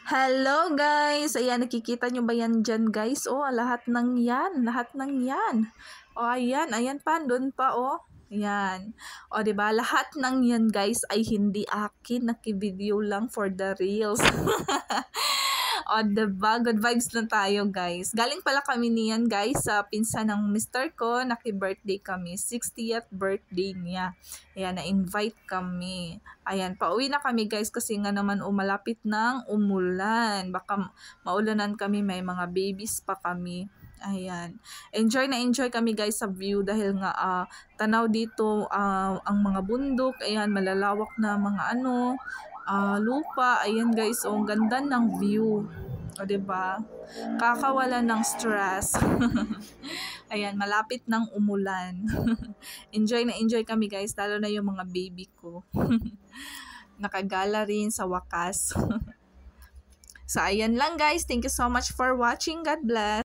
Hello guys! Ayan, nakikita nyo ba yan dyan guys? Oh, lahat ng yan. Lahat ng yan. Oh, ayan. Ayan pa. Doon pa oh. Ayan. O, diba? Lahat ng yan guys ay hindi akin. Nakivideo lang for the reels. O, diba? Good vibes na tayo, guys. Galing pala kami niyan, guys, sa pinsan ng mister ko. Naki-birthday kami. 60th birthday niya. Ayan, na-invite kami. Ayan, pauwi na kami, guys, kasi nga naman malapit ng umulan. Baka maulanan kami, may mga babies pa kami. Ayan. Enjoy na enjoy kami guys sa view dahil nga tanaw dito ang mga bundok. Ayan, malalawak na mga lupa. Ayan guys, ang ganda ng view. O diba? Kakawala ng stress. Ayan, malapit ng umulan. Enjoy na enjoy kami guys, lalo na yung mga baby ko. Nakagala rin sa wakas. So ayan lang guys, thank you so much for watching. God bless.